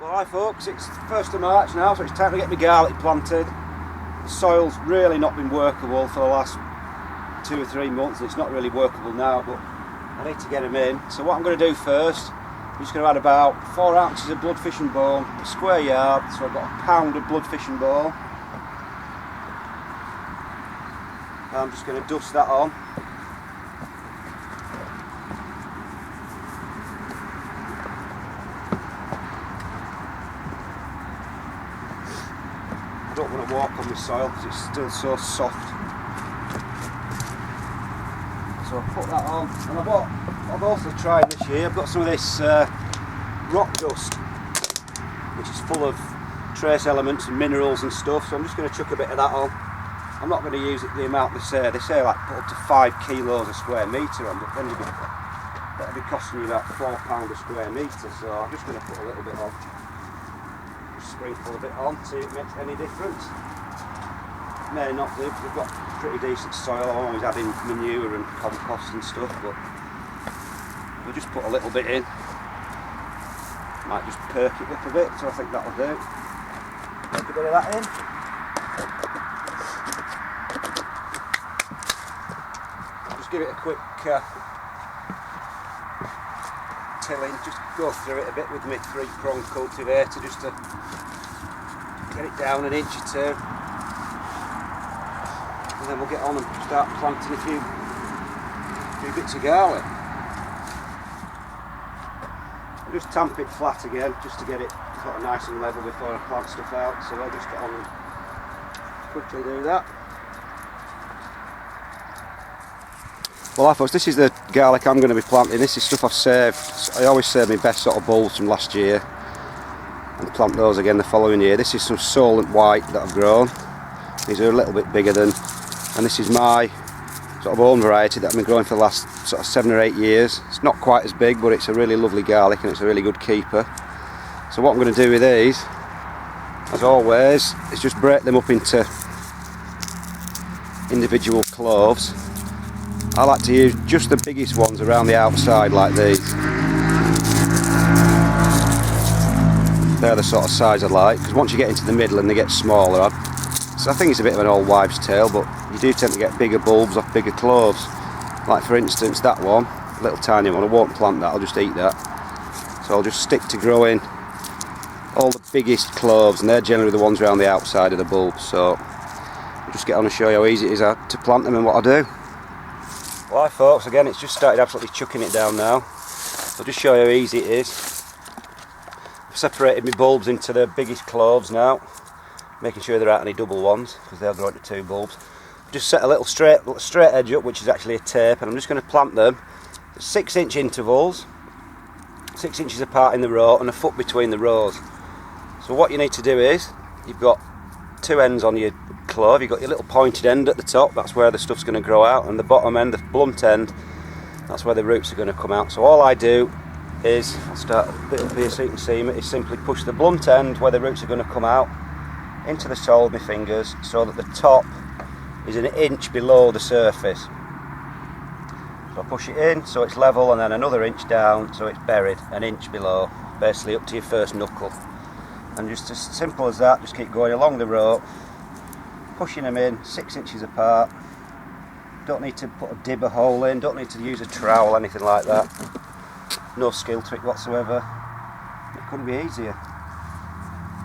Well, hi folks, it's the 1st of March now, so it's time to get my garlic planted. The soil's really not been workable for the last 2 or 3 months, and it's not really workable now, but I need to get them in. So what I'm going to do first, I'm just going to add about 4 ounces of blood fish and bone, a square yard, so I've got a pound of blood fish and bone. I'm just going to dust that on. I don't want to walk on the soil because it's still so soft. So I'll put that on, and I've also tried this year, I've got some of this rock dust, which is full of trace elements and minerals and stuff, so I'm just going to chuck a bit of that on. I'm not going to use it the amount they say like put up to 5 kilos a square metre on, but then that'll be costing you about £4 a square metre, so I'm just going to put a little bit on. Just sprinkle a bit on, see if it makes any difference. May not do, because we've got pretty decent soil. I'm always adding manure and compost and stuff, but we'll just put a little bit in. Might just perk it up a bit, so I think that'll do. Put a bit of that in. Just give it a quick tilling, just go through it a bit with my 3-prong cultivator just to get it down an inch or two. And then we'll get on and start planting a few bits of garlic. I'll just tamp it flat again just to get it sort of nice and level before I plant stuff out, so I'll just get on and quickly do that. Well, folks, this is the garlic I'm going to be planting. This is stuff I've saved. I always save my best sort of bulbs from last year and plant those again the following year. This is some Solent White that I've grown. These are a little bit bigger than, and this is my sort of own variety that I've been growing for the last sort of 7 or 8 years. It's not quite as big, but it's a really lovely garlic and it's a really good keeper. So what I'm going to do with these, as always, is just break them up into individual cloves. I like to use just the biggest ones around the outside like these. They're the sort of size I like, because once you get into the middle and they get smaller, so I think it's a bit of an old wives' tale, but you do tend to get bigger bulbs off bigger cloves. Like for instance that one, a little tiny one, I won't plant that, I'll just eat that. So I'll just stick to growing all the biggest cloves, and they're generally the ones around the outside of the bulb. So I'll just get on and show you how easy it is to plant them and what I do. Well, hi folks, again it's just started absolutely chucking it down now. I'll just show you how easy it is. I've separated my bulbs into the biggest cloves now, making sure there aren't any double ones because they'll grow into 2 bulbs. Just set a little straight edge up, which is actually a tape, and I'm just going to plant them at 6-inch intervals, 6 inches apart in the row and a foot between the rows. So what you need to do is, you've got 2 ends on your clove, you've got your little pointed end at the top, that's where the stuff's going to grow out, and the bottom end, the blunt end, that's where the roots are going to come out. So all I do is, I'll start a bit up here so you can see me, is simply push the blunt end where the roots are going to come out into the sole of my fingers so that the top is an inch below the surface. So I push it in so it's level, and then another inch down so it's buried an inch below, basically up to your first knuckle. And just as simple as that, just keep going along the row, pushing them in 6 inches apart. Don't need to put a dibber hole in, don't need to use a trowel, anything like that. No skill to it whatsoever. It couldn't be easier.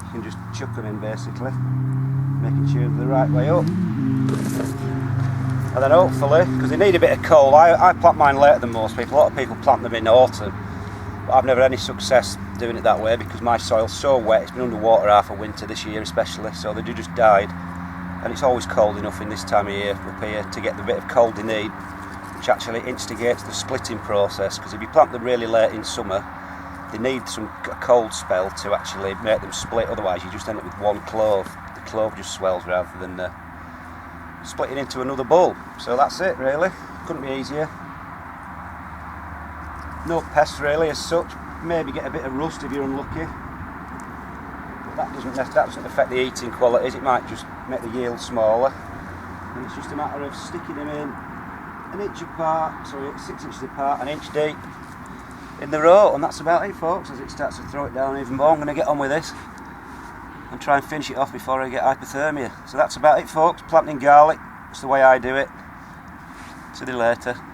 You can just chuck them in basically, making sure they're the right way up. And then hopefully, because they need a bit of cold, I plant mine later than most people. A lot of people plant them in autumn, but I've never had any success doing it that way because my soil's so wet. It's been underwater half a winter this year especially, so they just died. And it's always cold enough in this time of year up here to get the bit of cold they need, which actually instigates the splitting process, because if you plant them really late in summer, they need a cold spell to actually make them split, otherwise you just end up with one clove. The clove just swells rather than splitting into another bulb. So that's it really, couldn't be easier. No pests really as such, maybe get a bit of rust if you're unlucky. That doesn't affect the eating qualities, it might just make the yield smaller. And it's just a matter of sticking them in an inch apart, sorry, 6 inches apart, an inch deep, in the row, and that's about it, folks. As it starts to throw it down even more, I'm going to get on with this and try and finish it off before I get hypothermia. So that's about it, folks. Planting garlic, that's the way I do it. See you later.